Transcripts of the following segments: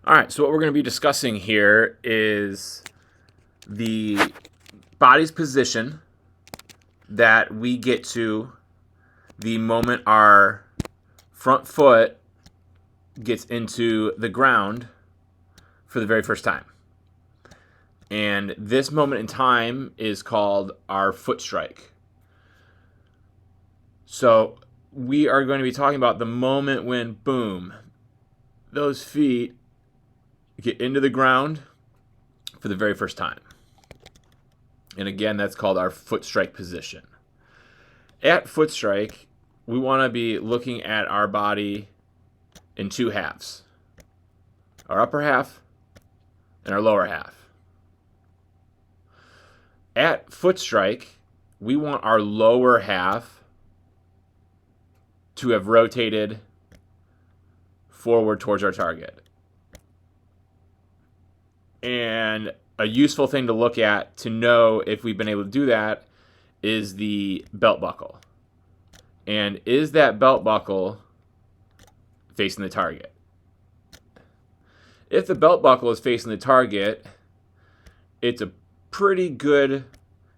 All right, so what we're going to be discussing here is the body's position that we get to the moment our front foot gets into the ground for the very first time. And this moment in time is called our foot strike. So we are going to be talking about the moment when, boom, those feet get into the ground for the very first time. And again, that's called our foot strike position. At foot strike, we want to be looking at our body in two halves. Our upper half and our lower half. At foot strike, we want our lower half to have rotated forward towards our target. And a useful thing to look at to know if we've been able to do that is the belt buckle. And is that belt buckle facing the target? If the belt buckle is facing the target, it's a pretty good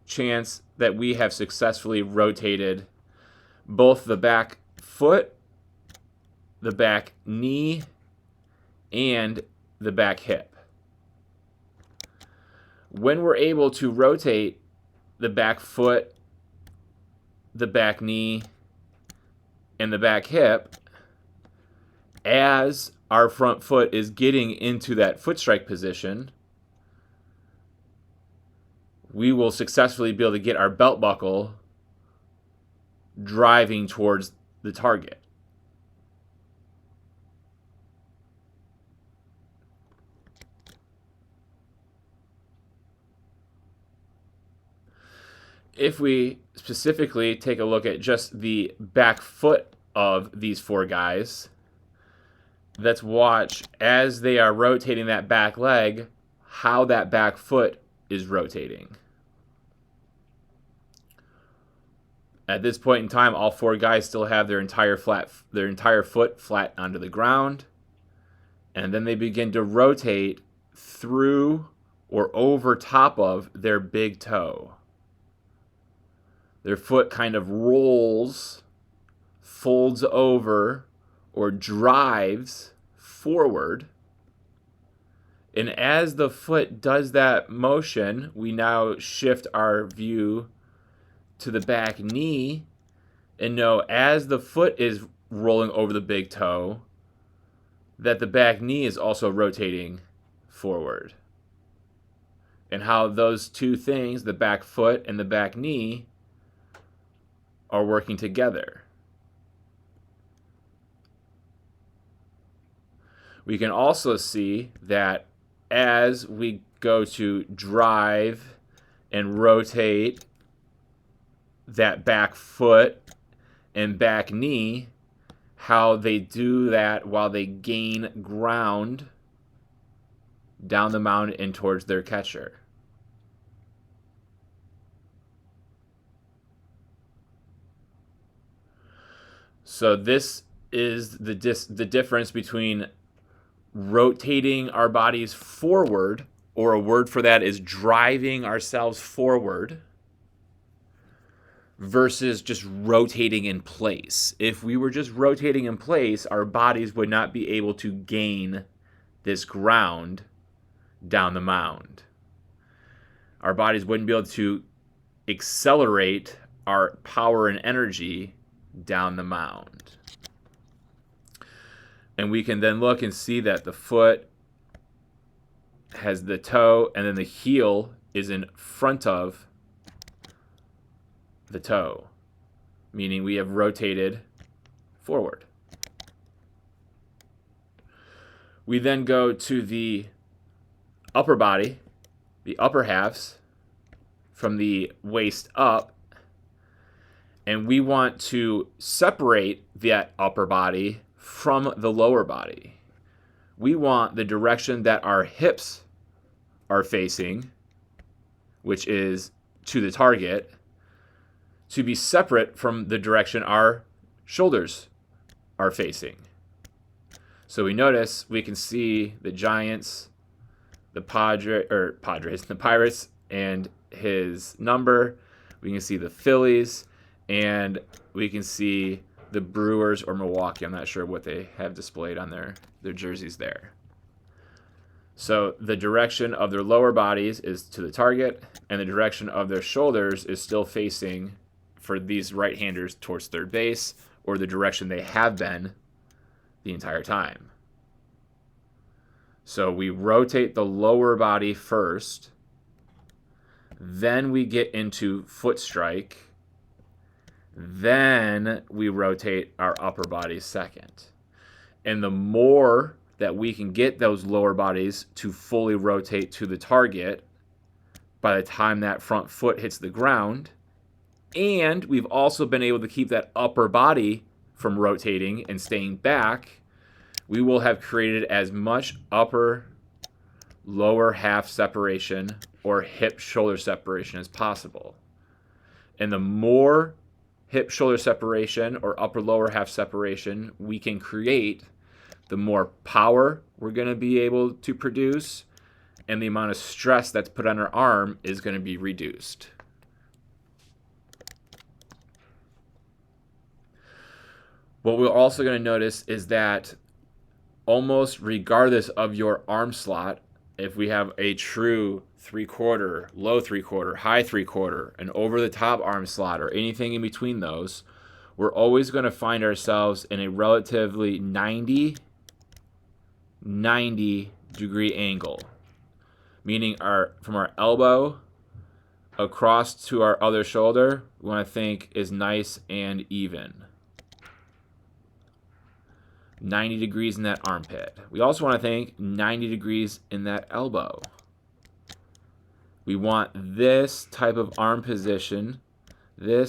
chance that we have successfully rotated both the back foot, the back knee, and the back hip. When we're able to rotate the back foot, the back knee, and the back hip, as our front foot is getting into that foot strike position, we will successfully be able to get our belt buckle driving towards the target. If we specifically take a look at just the back foot of these four guys, let's watch as they are rotating that back leg, how that back foot is rotating. At this point in time, all four guys still have their entire foot flat onto the ground, and then they begin to rotate through or over top of their big toe. Their foot kind of rolls, folds over, or drives forward. And as the foot does that motion, we now shift our view to the back knee and know as the foot is rolling over the big toe, that the back knee is also rotating forward. And how those two things, the back foot and the back knee, are working together. We can also see that as we go to drive and rotate that back foot and back knee, how they do that while they gain ground down the mound and towards their catcher. So this is the difference between rotating our bodies forward, or a word for that is driving ourselves forward, versus just rotating in place. If we were just rotating in place, our bodies would not be able to gain this ground down the mound. Our bodies wouldn't be able to accelerate our power and energy down the mound. And we can then look and see that the foot has the toe, and then the heel is in front of the toe, meaning we have rotated forward. We then go to the upper body, the upper halves, from the waist up, and we want to separate that upper body from the lower body. We want the direction that our hips are facing, which is to the target, to be separate from the direction our shoulders are facing. So we notice we can see the Giants, the Padres, the Pirates, and his number. We can see the Phillies, and we can see the Brewers or Milwaukee. I'm not sure what they have displayed on their jerseys there. So the direction of their lower bodies is to the target, and the direction of their shoulders is still facing, for these right-handers, towards third base, or the direction they have been the entire time. So we rotate the lower body first, then we get into foot strike, then we rotate our upper body second. And the more that we can get those lower bodies to fully rotate to the target by the time that front foot hits the ground, and we've also been able to keep that upper body from rotating and staying back, we will have created as much upper lower half separation or hip shoulder separation as possible. And the more hip shoulder separation or upper lower half separation we can create, the more power we're going to be able to produce, and the amount of stress that's put on our arm is going to be reduced. What we're also going to notice is that almost regardless of your arm slot, if we have a true 3/4, low 3/4, high 3/4, an over-the-top arm slot, or anything in between those, we're always going to find ourselves in a relatively 90 degree angle, meaning from our elbow across to our other shoulder, we want to think is nice and even. 90 degrees in that armpit. We also want to think 90 degrees in that elbow. We want this type of arm position, that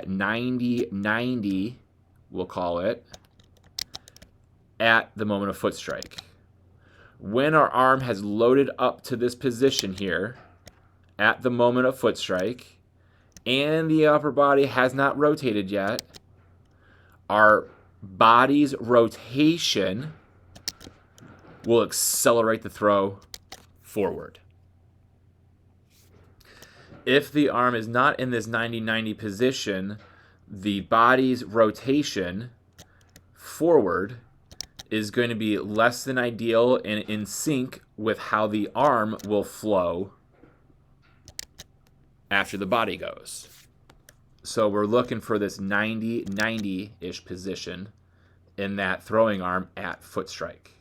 90-90, we'll call it, at the moment of foot strike. When our arm has loaded up to this position here at the moment of foot strike, and the upper body has not rotated yet, our body's rotation will accelerate the throw forward. If the arm is not in this 90-90 position, the body's rotation forward is going to be less than ideal and in sync with how the arm will flow after the body goes. So we're looking for this 90-90-ish position in that throwing arm at foot strike.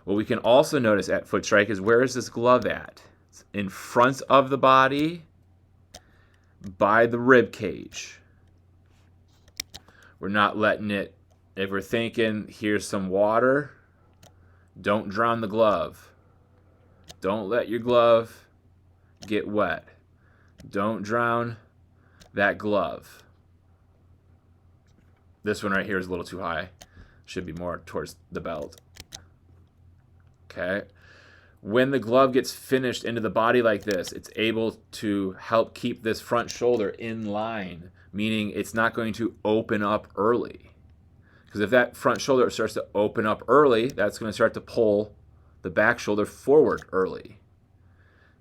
What we can also notice at foot strike is, where is this glove at? It's in front of the body by the rib cage. We're not letting it, if we're thinking here's some water, don't drown the glove. Don't let your glove get wet. Don't drown that glove. This one right here is a little too high. Should be more towards the belt. Okay. When the glove gets finished into the body like this, it's able to help keep this front shoulder in line, meaning it's not going to open up early. Because if that front shoulder starts to open up early, that's going to start to pull the back shoulder forward early.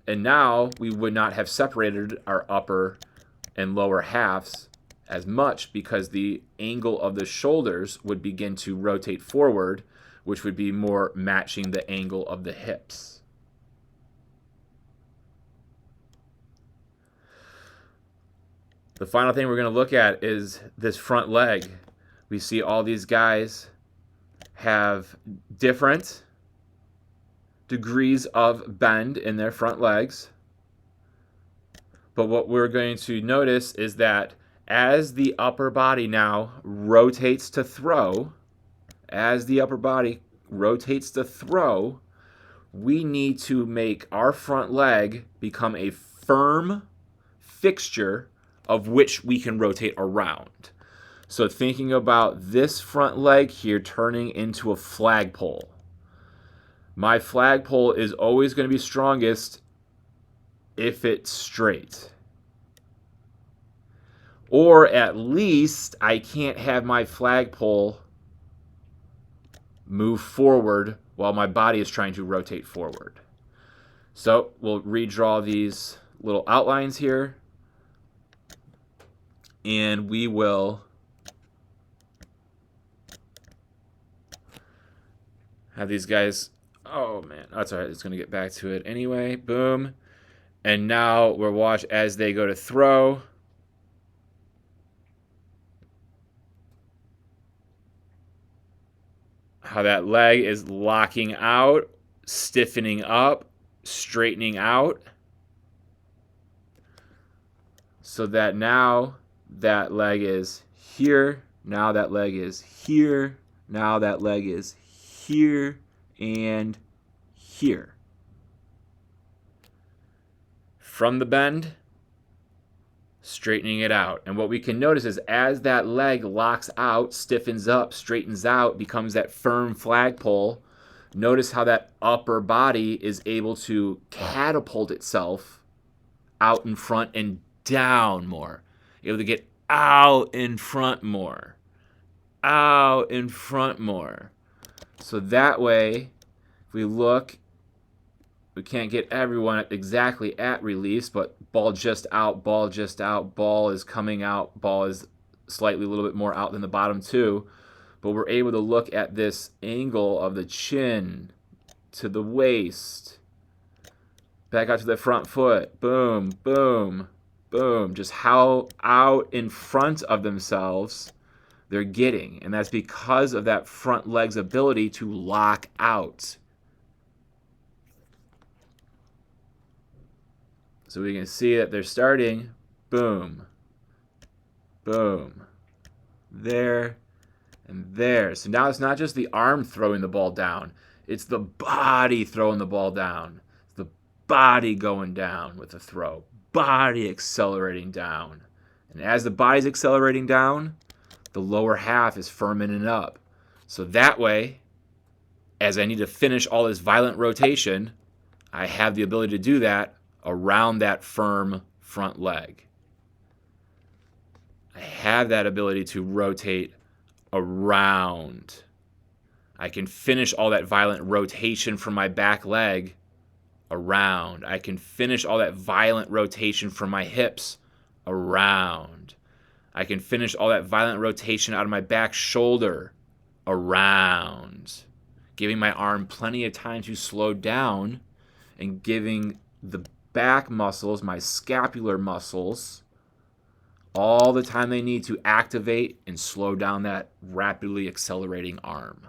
And now we would not have separated our upper and lower halves as much, because the angle of the shoulders would begin to rotate forward, which would be more matching the angle of the hips. The final thing we're going to look at is this front leg. We see all these guys have different degrees of bend in their front legs. But what we're going to notice is that as the upper body now rotates to throw, we need to make our front leg become a firm fixture of which we can rotate around. So thinking about this front leg here turning into a flagpole. My flagpole is always going to be strongest if it's straight. Or at least I can't have my flagpole move forward while my body is trying to rotate forward. So we'll redraw these little outlines here, and we will have these guys. Oh man, that's all right. It's going to get back to it anyway. Boom. And now we'll watch as they go to throw. How that leg is locking out, stiffening up, straightening out. So that now that leg is here. Now that leg is here. Now that leg is here and here. From the bend, straightening it out. And what we can notice is as that leg locks out, stiffens up, straightens out, becomes that firm flagpole, notice how that upper body is able to catapult itself out in front and down more. Able to get out in front more. Out in front more. So that way, if we look, we can't get everyone exactly at release, but ball just out, ball just out, ball is coming out, ball is slightly a little bit more out than the bottom two. But we're able to look at this angle of the chin to the waist, back out to the front foot, boom, boom, boom. Just how out in front of themselves they're getting. And that's because of that front leg's ability to lock out. So we can see that they're starting, boom, boom, there, and there. So now it's not just the arm throwing the ball down. It's the body throwing the ball down. It's the body going down with the throw. Body accelerating down. And as the body's accelerating down, the lower half is firming up. So that way, as I need to finish all this violent rotation, I have the ability to do that around that firm front leg. I have that ability to rotate around. I can finish all that violent rotation from my back leg around. I can finish all that violent rotation from my hips around. I can finish all that violent rotation out of my back shoulder around, giving my arm plenty of time to slow down and giving the back muscles, my scapular muscles, all the time they need to activate and slow down that rapidly accelerating arm.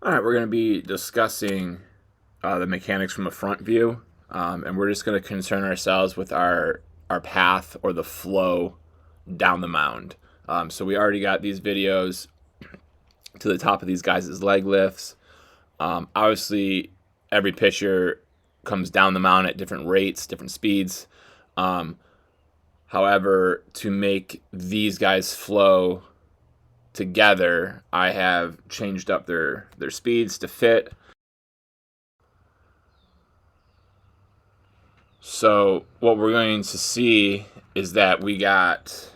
All right, we're going to be discussing the mechanics from a front view, and we're just going to concern ourselves with our path or the flow down the mound. So we already got these videos to the top of these guys' leg lifts. Obviously, every pitcher comes down the mound at different rates, different speeds. However, to make these guys flow together, I have changed up their speeds to fit. So what we're going to see is that we got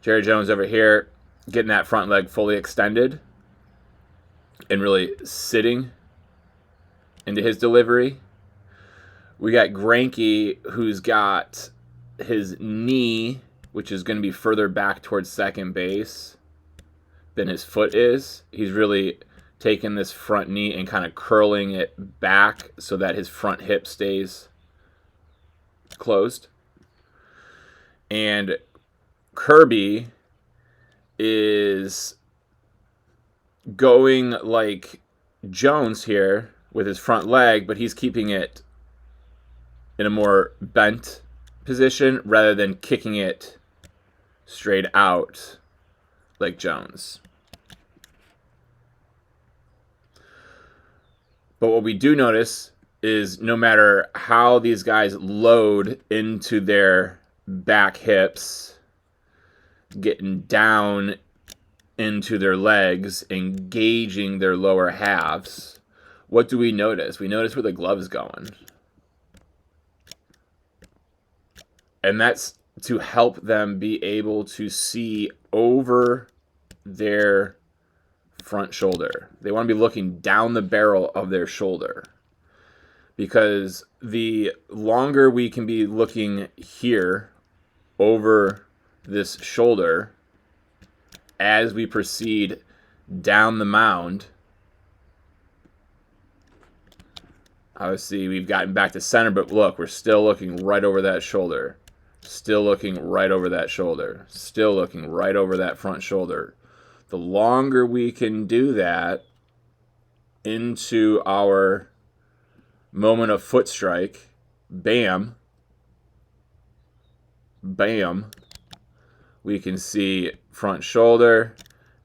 Jerry Jones over here getting that front leg fully extended and really sitting into his delivery. We got Greinke, who's got his knee, which is going to be further back towards second base than his foot is. He's really taking this front knee and kind of curling it back so that his front hip stays closed. And Kirby is going like Jones here with his front leg, but he's keeping it in a more bent position rather than kicking it straight out like Jones. But what we do notice is no matter how these guys load into their back hips, getting down into their legs, engaging their lower halves, what do we notice? We notice where the glove is going. And that's to help them be able to see over their front shoulder. They want to be looking down the barrel of their shoulder, because the longer we can be looking here over this shoulder as we proceed down the mound. Obviously, we've gotten back to center, but look, we're still looking right over that shoulder. Still looking right over that shoulder. Still looking right over that front shoulder. The longer we can do that into our moment of foot strike, bam, bam, we can see front shoulder,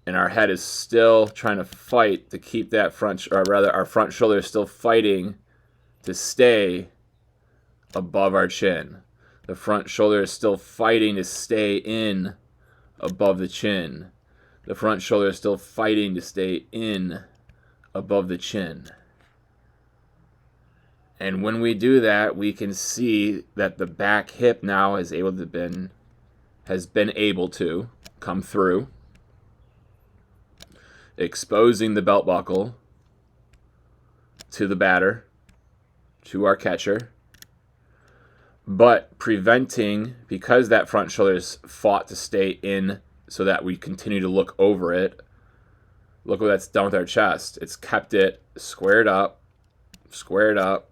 and our head is still trying to fight to keep that front, or rather our front shoulder is still fighting to stay above our chin. The front shoulder is still fighting to stay in above the chin. The front shoulder is still fighting to stay in above the chin. And when we do that, we can see that the back hip now has been able to come through, exposing the belt buckle to the batter, to our catcher, but preventing, because that front shoulder's fought to stay in so that we continue to look over it. Look what that's done with our chest. It's kept it squared up, squared up,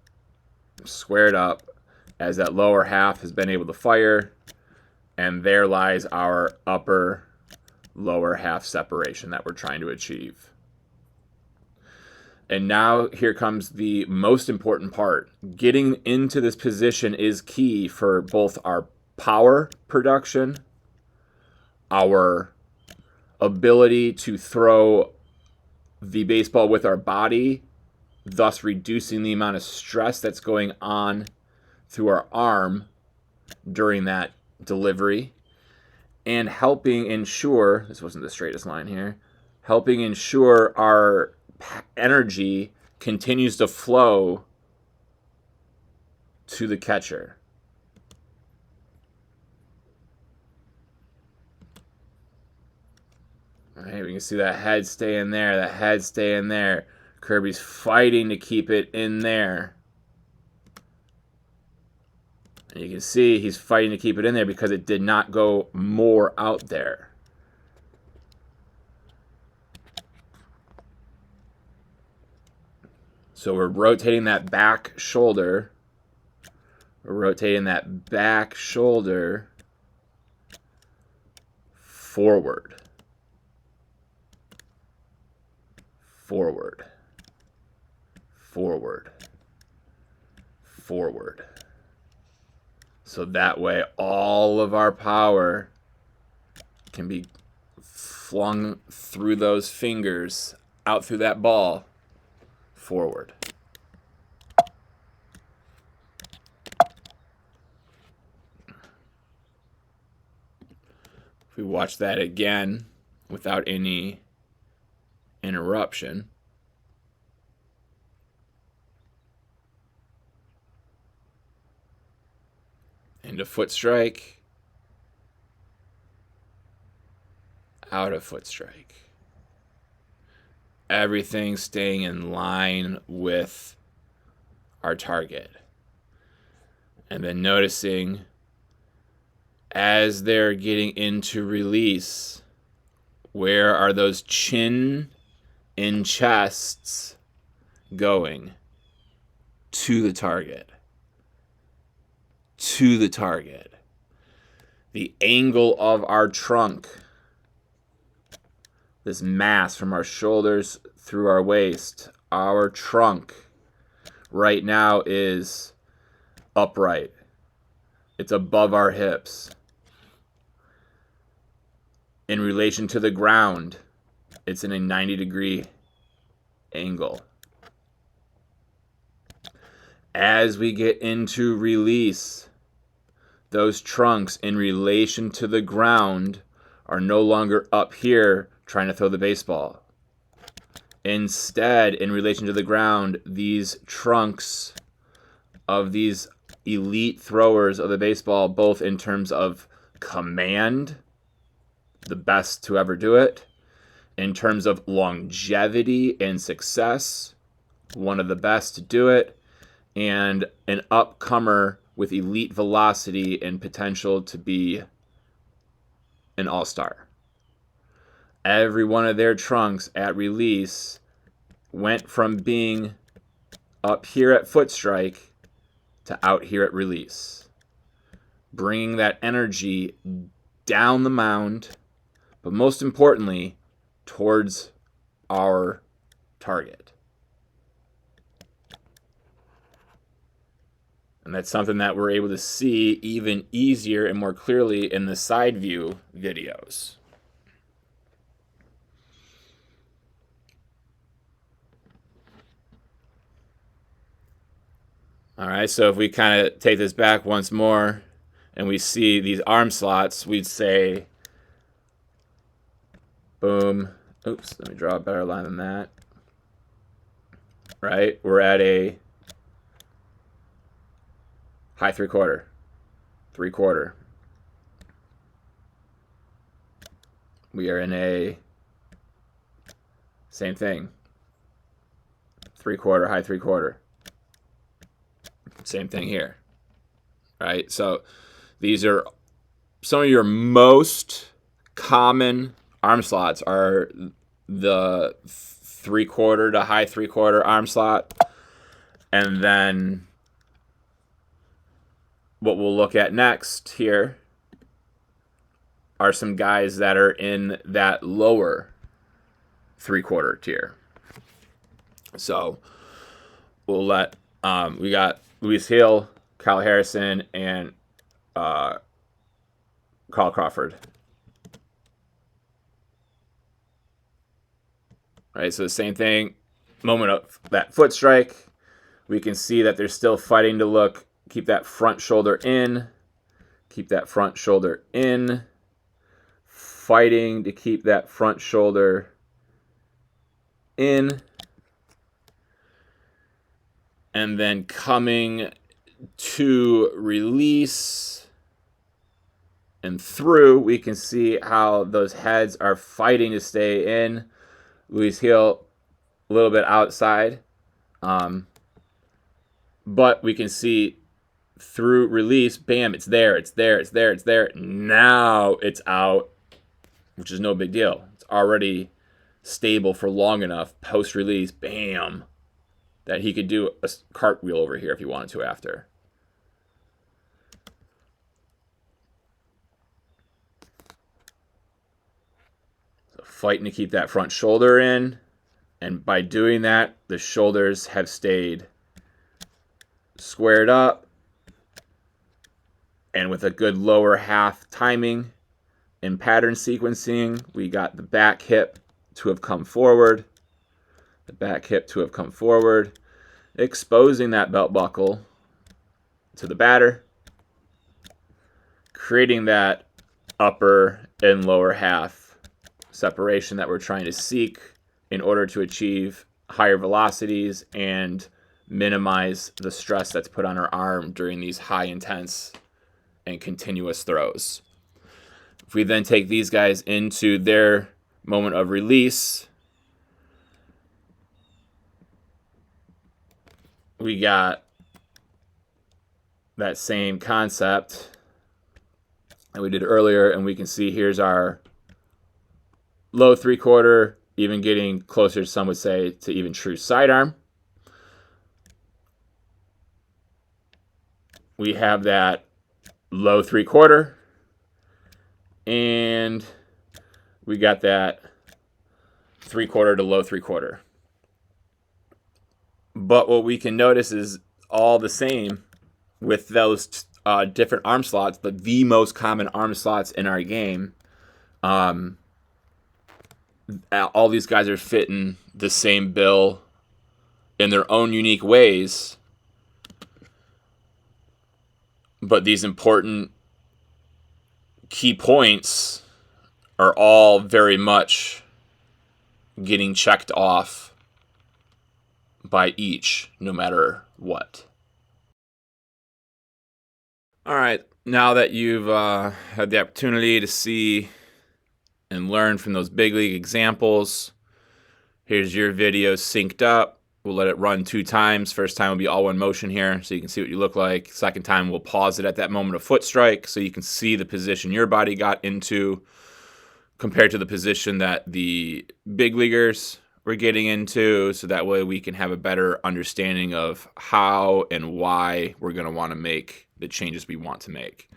squared up, as that lower half has been able to fire, and there lies our upper lower half separation that we're trying to achieve. And now here comes the most important part. Getting into this position is key for both our power production, our ability to throw the baseball with our body, thus reducing the amount of stress that's going on through our arm during that delivery, and helping ensure, this wasn't the straightest line here, helping ensure our energy continues to flow to the catcher. All right, we can see that head staying there, that head staying there. Kirby's fighting to keep it in there. And you can see he's fighting to keep it in there because it did not go more out there. So we're rotating that back shoulder. We're rotating that back shoulder forward. Forward. Forward. Forward. So that way all of our power can be flung through those fingers, out through that ball, forward. If we watch that again without any interruption, into foot strike, out of foot strike. Everything staying in line with our target. And then noticing as they're getting into release, where are those chin and chests going? To the target. To the target. The angle of our trunk, this mass from our shoulders through our waist, our trunk right now is upright. It's above our hips. In relation to the ground, it's in a 90-degree angle. As we get into release, those trunks in relation to the ground are no longer up here trying to throw the baseball. Instead, in relation to the ground, these trunks of these elite throwers of the baseball, both in terms of command, the best to ever do it, in terms of longevity and success, one of the best to do it, and an upcomer with elite velocity and potential to be an all-star. Every one of their trunks at release went from being up here at foot strike to out here at release, bringing that energy down the mound, but most importantly, towards our target. And that's something that we're able to see even easier and more clearly in the side view videos. All right, so if we kind of take this back once more and we see these arm slots, we'd say, boom. Oops, let me draw a better line than that. Right, we're at a high 3/4, 3/4. We are in a same thing, 3/4, high 3/4. Same thing here, right? So these are some of your most common arm slots are the 3/4 to high 3/4 arm slot. And then what we'll look at next here are some guys that are in that lower 3/4 tier. So we'll let, we got Luis Hill, Kyle Harrison, and Carl Crawford. Right, so the same thing, moment of that foot strike, we can see that they're still fighting to keep that front shoulder in, keep that front shoulder in, fighting to keep that front shoulder in, and then coming to release and through, we can see how those heads are fighting to stay in. Luis Hill a little bit outside, but we can see through release, bam, it's there, it's there, it's there, it's there. Now it's out, which is no big deal. It's already stable for long enough post-release, bam, that he could do a cartwheel over here if he wanted to after. So fighting to keep that front shoulder in, and by doing that, the shoulders have stayed squared up and with a good lower half timing and pattern sequencing. We got the back hip to have come forward, the back hip to have come forward, exposing that belt buckle to the batter, creating that upper and lower half separation that we're trying to seek in order to achieve higher velocities and minimize the stress that's put on our arm during these high intense and continuous throws. If we then take these guys into their moment of release, we got that same concept that we did earlier, and we can see here's our low 3/4, even getting closer, some would say, to even true sidearm. We have that low 3/4, and we got that 3/4 to low 3/4. But what we can notice is all the same with those different arm slots, but the most common arm slots in our game. All these guys are fitting the same bill in their own unique ways, but these important key points are all very much getting checked off by each, no matter what. All right, now that you've had the opportunity to see and learn from those big league examples. Here's your video synced up. We'll let it run 2 times. First time will be all one motion here, so you can see what you look like. Second time, we'll pause it at that moment of foot strike, so you can see the position your body got into compared to the position that the big leaguers were getting into, so that way we can have a better understanding of how and why we're going to want to make the changes we want to make.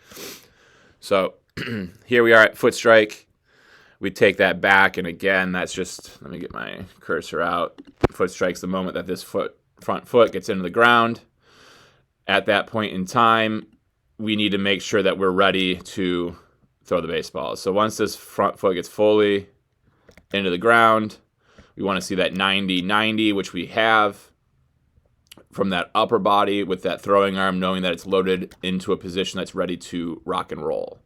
So here we are at foot strike. We take that back, and again, that's just, let me get my cursor out. Foot strike's the moment that this front foot gets into the ground. At that point in time, we need to make sure that we're ready to throw the baseball. So once this front foot gets fully into the ground, we want to see that 90-90, which we have from that upper body with that throwing arm, knowing that it's loaded into a position that's ready to rock and roll.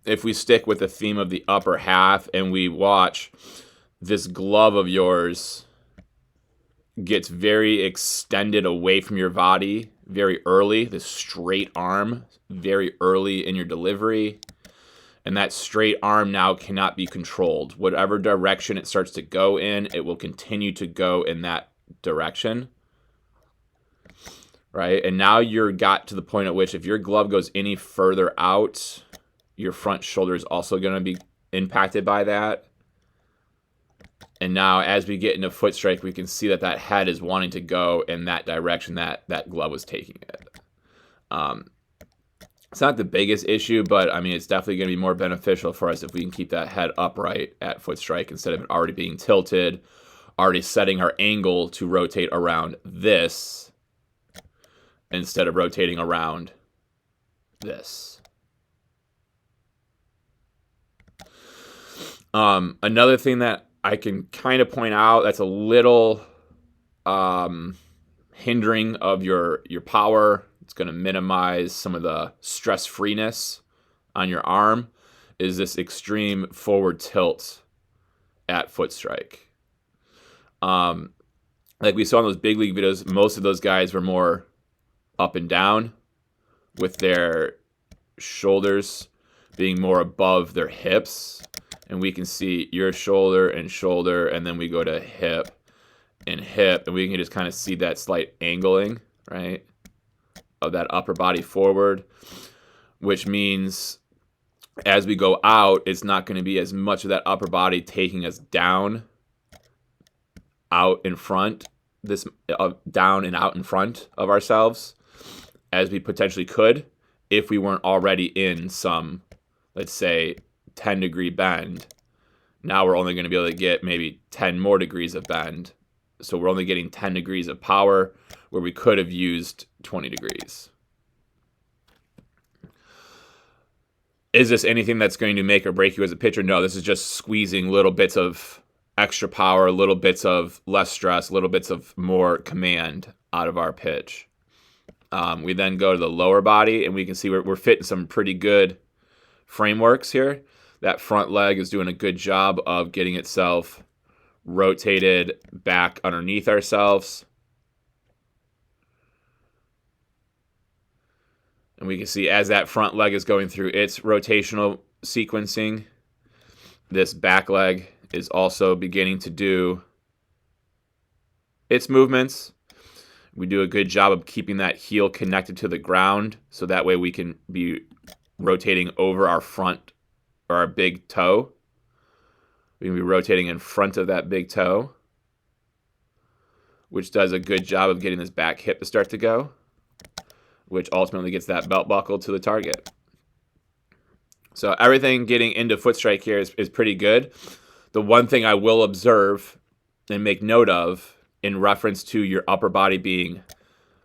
If we stick with the theme of the upper half and we watch, this glove of yours gets very extended away from your body very early, this straight arm very early in your delivery. And that straight arm now cannot be controlled. Whatever direction it starts to go in, it will continue to go in that direction. Right? And now you're got to the point at which if your glove goes any further out, your front shoulder is also going to be impacted by that. And now as we get into foot strike, we can see that that head is wanting to go in that direction that that glove was taking it. It's not the biggest issue, but I mean, it's definitely going to be more beneficial for us if we can keep that head upright at foot strike instead of it already being tilted, already setting our angle to rotate around this instead of rotating around this. Another thing that I can kind of point out that's a little hindering of your power, it's going to minimize some of the stress freeness on your arm, is this extreme forward tilt at foot strike. Like we saw in those big league videos, most of those guys were more up and down with their shoulders being more above their hips. And we can see your shoulder, and then we go to hip, and we can just kind of see that slight angling, right, of that upper body forward, which means as we go out, it's not going to be as much of that upper body taking us down, out in front, down and out in front of ourselves, as we potentially could if we weren't already in some, let's say, 10-degree bend. Now we're only going to be able to get maybe 10 more degrees of bend. So we're only getting 10 degrees of power where we could have used 20 degrees. Is this anything that's going to make or break you as a pitcher? No, this is just squeezing little bits of extra power, little bits of less stress, little bits of more command out of our pitch. We then go to the lower body, and we can see we're fitting some pretty good frameworks here. That front leg is doing a good job of getting itself rotated back underneath ourselves. And we can see as that front leg is going through its rotational sequencing, this back leg is also beginning to do its movements. We do a good job of keeping that heel connected to the ground, so that way we can be rotating over our front or our big toe. We can be rotating in front of that big toe, which does a good job of getting this back hip to start to go, which ultimately gets that belt buckle to the target. So everything getting into foot strike here is pretty good. The one thing I will observe and make note of in reference to your upper body being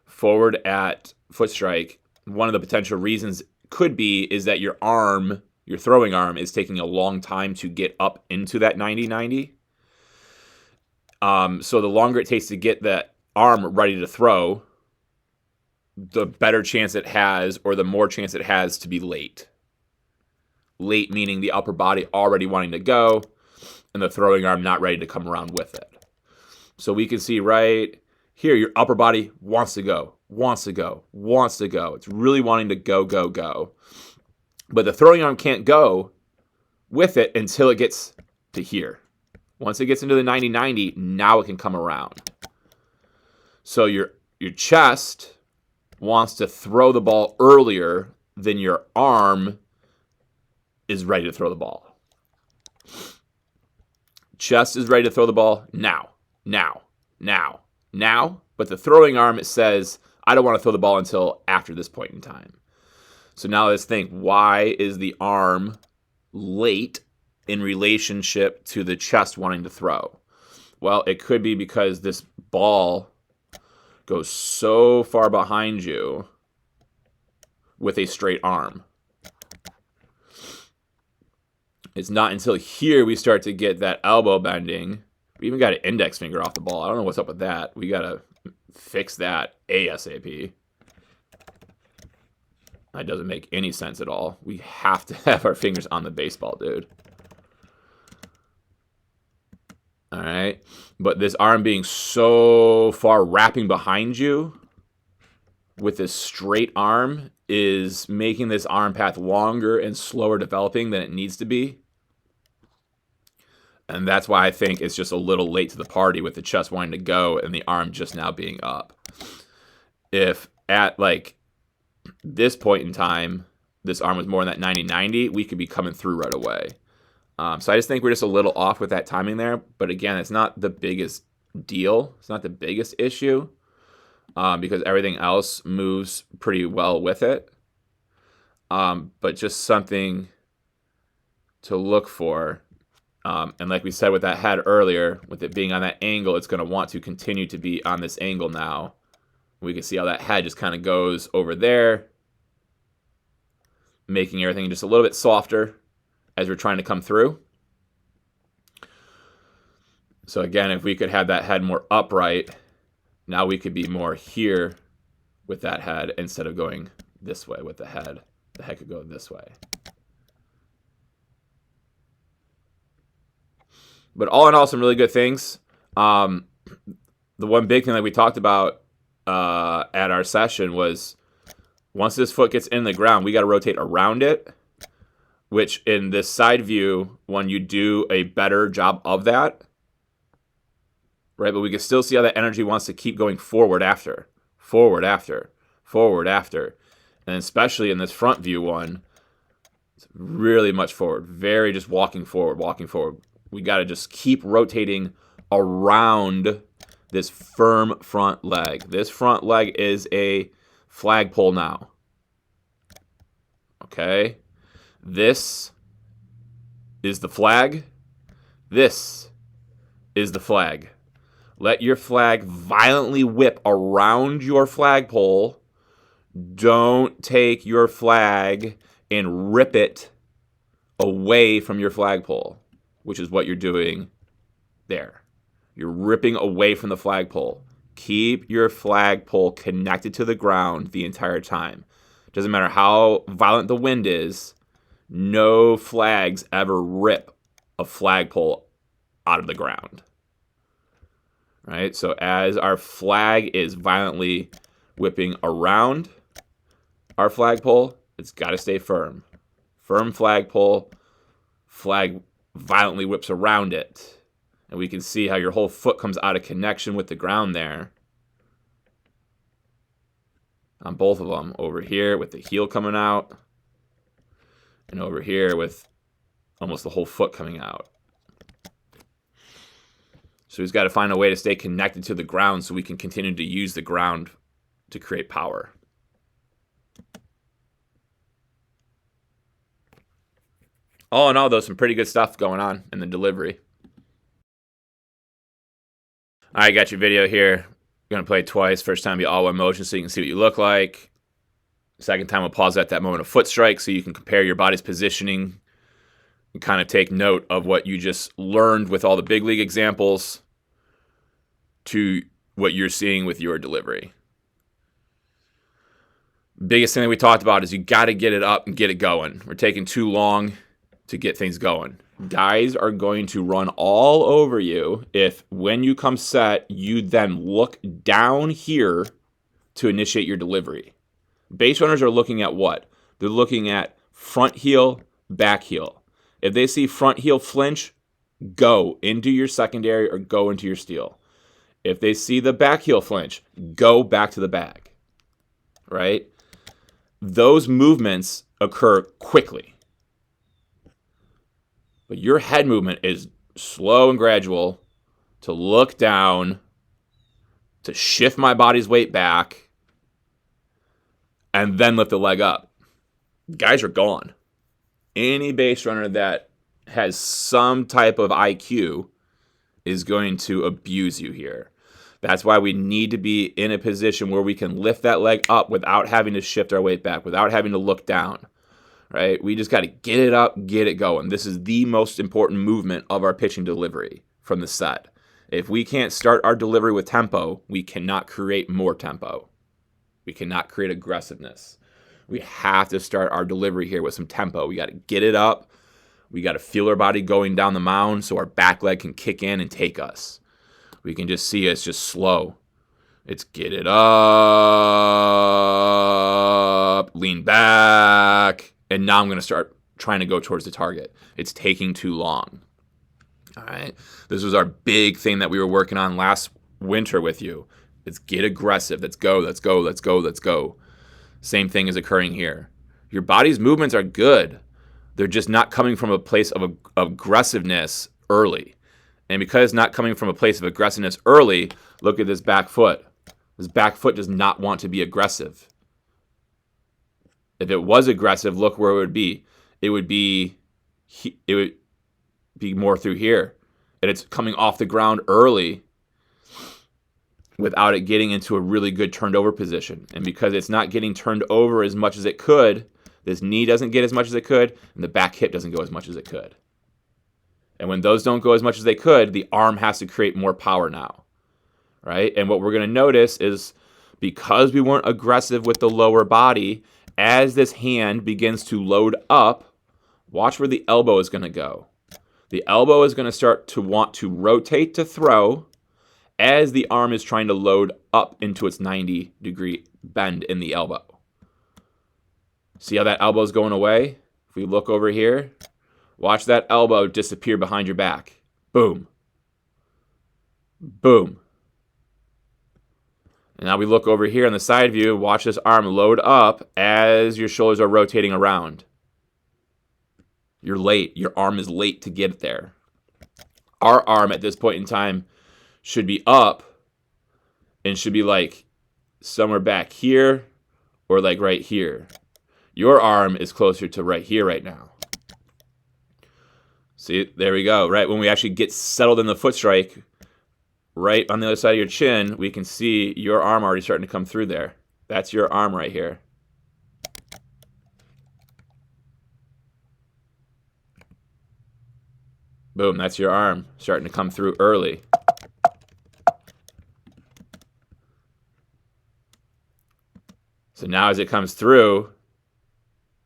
forward at foot strike, one of the potential reasons could be is that your arm, your throwing arm, is taking a long time to get up into that 90-90. So the longer it takes to get that arm ready to throw, the better chance it has, or the more chance it has to be late. Late meaning the upper body already wanting to go, and the throwing arm not ready to come around with it. So we can see right here, your upper body wants to go. It's really wanting to go. But the throwing arm can't go with it until it gets to here. Once it gets into the 90-90, now it can come around. So your chest wants to throw the ball earlier than your arm is ready to throw the ball. Chest is ready to throw the ball now. But the throwing arm, it says, I don't want to throw the ball until after this point in time. So now let's think, why is the arm late in relationship to the chest wanting to throw? Well, it could be because this ball goes so far behind you with a straight arm. It's not until here we start to get that elbow bending. We even got an index finger off the ball. I don't know what's up with that. We got to fix that ASAP. That doesn't make any sense at all. We have to have our fingers on the baseball, dude. All right. But this arm being so far wrapping behind you with this straight arm is making this arm path longer and slower developing than it needs to be. And that's why I think it's just a little late to the party with the chest wanting to go and the arm just now being up. If at like this point in time, this arm was more in that 90-90, we could be coming through right away. So I just think we're just a little off with that timing there. But again, it's not the biggest deal. It's not the biggest issue because everything else moves pretty well with it. But just something to look for. And like we said with that head earlier, with it being on that angle, it's going to want to continue to be on this angle now. We can see how that head just kind of goes over there, making everything just a little bit softer as we're trying to come through. So again, if we could have that head more upright, now we could be more here with that head instead of going this way with the head. The head could go this way. But all in all, some really good things. The one big thing that we talked about at our session was once this foot gets in the ground, we got to rotate around it, which in this side view, when you do a better job of that, right? But we can still see how that energy wants to keep going forward after. And especially in this front view one, it's really much forward. Very just walking forward. We got to just keep rotating around this firm front leg. This front leg is a flagpole now. Okay? This is the flag. This is the flag. Let your flag violently whip around your flagpole. Don't take your flag and rip it away from your flagpole, which is what you're doing there. You're ripping away from the flagpole. Keep your flagpole connected to the ground the entire time. Doesn't matter how violent the wind is, no flags ever rip a flagpole out of the ground. Right? So as our flag is violently whipping around our flagpole, it's got to stay firm. Firm flagpole, flag violently whips around it. And we can see how your whole foot comes out of connection with the ground there. On both of them. Over here with the heel coming out. And over here with almost the whole foot coming out. So he's got to find a way to stay connected to the ground so we can continue to use the ground to create power. All in all, though, some pretty good stuff going on in the delivery. All right, got your video here. Going to play it twice. First time be all one motion so you can see what you look like. Second time we'll pause at that moment of foot strike so you can compare your body's positioning and kind of take note of what you just learned with all the big league examples to what you're seeing with your delivery. Biggest thing that we talked about is you got to get it up and get it going. We're taking too long to get things going. Guys are going to run all over you if when you come set, you then look down here to initiate your delivery. Base runners are looking at what? They're looking at front heel, back heel. If they see front heel flinch, go into your secondary or go into your steal. If they see the back heel flinch, go back to the bag, right? Those movements occur quickly. But your head movement is slow and gradual to look down, to shift my body's weight back, and then lift the leg up. Guys are gone. Any base runner that has some type of IQ is going to abuse you here. That's why we need to be in a position where we can lift that leg up without having to shift our weight back, without having to look down, right? We just got to get it up, get it going. This is the most important movement of our pitching delivery from the set. If we can't start our delivery with tempo, we cannot create more tempo. We cannot create aggressiveness. We have to start our delivery here with some tempo. We got to get it up. We got to feel our body going down the mound so our back leg can kick in and take us. We can just see it's just slow. It's get it up, lean back, and now I'm going to start trying to go towards the target. It's taking too long. All right. This was our big thing that we were working on last winter with you. It's get aggressive. Let's go, let's go, let's go, let's go. Same thing is occurring here. Your body's movements are good. They're just not coming from a place of aggressiveness early. And because it's not coming from a place of aggressiveness early, look at this back foot. This back foot does not want to be aggressive. If it was aggressive, look where it would be. It would be more through here. And it's coming off the ground early without it getting into a really good turned over position. And because it's not getting turned over as much as it could, this knee doesn't get as much as it could, and the back hip doesn't go as much as it could. And when those don't go as much as they could, the arm has to create more power now, right? And what we're going to notice is because we weren't aggressive with the lower body, as this hand begins to load up, watch where the elbow is going to go. The elbow is going to start to want to rotate to throw as the arm is trying to load up into its 90-degree bend in the elbow. See how that elbow is going away? If we look over here, watch that elbow disappear behind your back. Boom. Boom. And now we look over here on the side view, watch this arm load up as your shoulders are rotating around. You're late. Your arm is late to get there. Our arm at this point in time should be up and should be like somewhere back here or like right here. Your arm is closer to right here right now. See, there we go. Right when we actually get settled in the foot strike, right on the other side of your chin, we can see your arm already starting to come through there. That's your arm right here. Boom, that's your arm starting to come through early. So now as it comes through,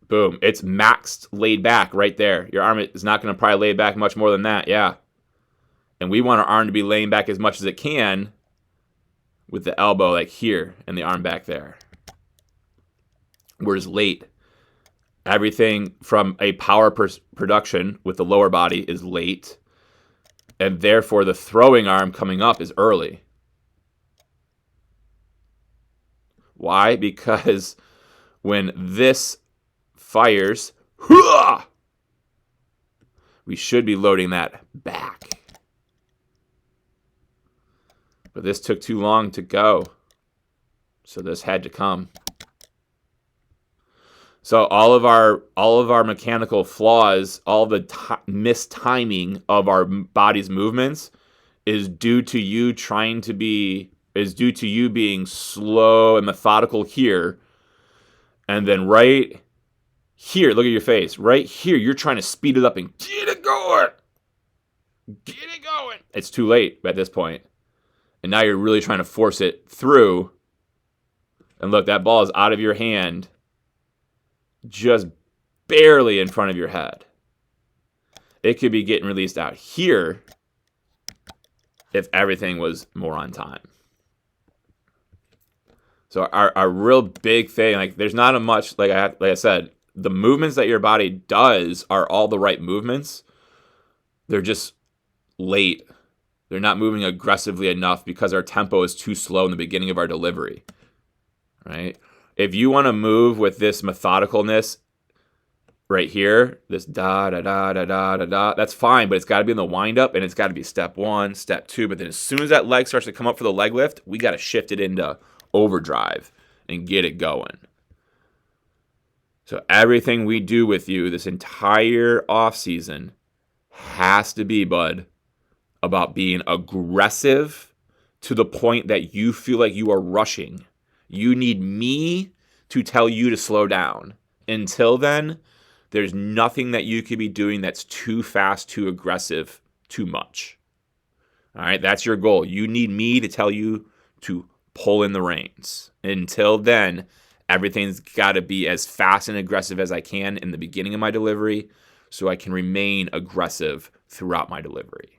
boom, it's maxed laid back right there. Your arm is not going to probably lay back much more than that, yeah. And we want our arm to be laying back as much as it can with the elbow like here and the arm back there. Whereas late, everything from a power production with the lower body is late, and therefore the throwing arm coming up is early. Why? Because when this fires, we should be loading that back. But this took too long to go, so this had to come. So all of our mechanical flaws, all the mistiming of our body's movements is due to you being slow and methodical here. And then right here, look at your face. Right here, you're trying to speed it up and get it going. Get it going. It's too late at this point. And now you're really trying to force it through. And look, that ball is out of your hand, just barely in front of your head. It could be getting released out here if everything was more on time. So our real big thing, like there's not a much, like I said, the movements that your body does are all the right movements. They're just late. They're not moving aggressively enough because our tempo is too slow in the beginning of our delivery, right? If you want to move with this methodicalness right here, this da da da da da da da, that's fine, but it's got to be in the wind up, and it's got to be step 1, step 2. But then as soon as that leg starts to come up for the leg lift, we got to shift it into overdrive and get it going. So everything we do with you this entire off season has to be, bud, about being aggressive to the point that you feel like you are rushing. You need me to tell you to slow down. Until then, there's nothing that you could be doing that's too fast, too aggressive, too much. All right, that's your goal. You need me to tell you to pull in the reins. Until then, everything's got to be as fast and aggressive as I can in the beginning of my delivery so I can remain aggressive throughout my delivery.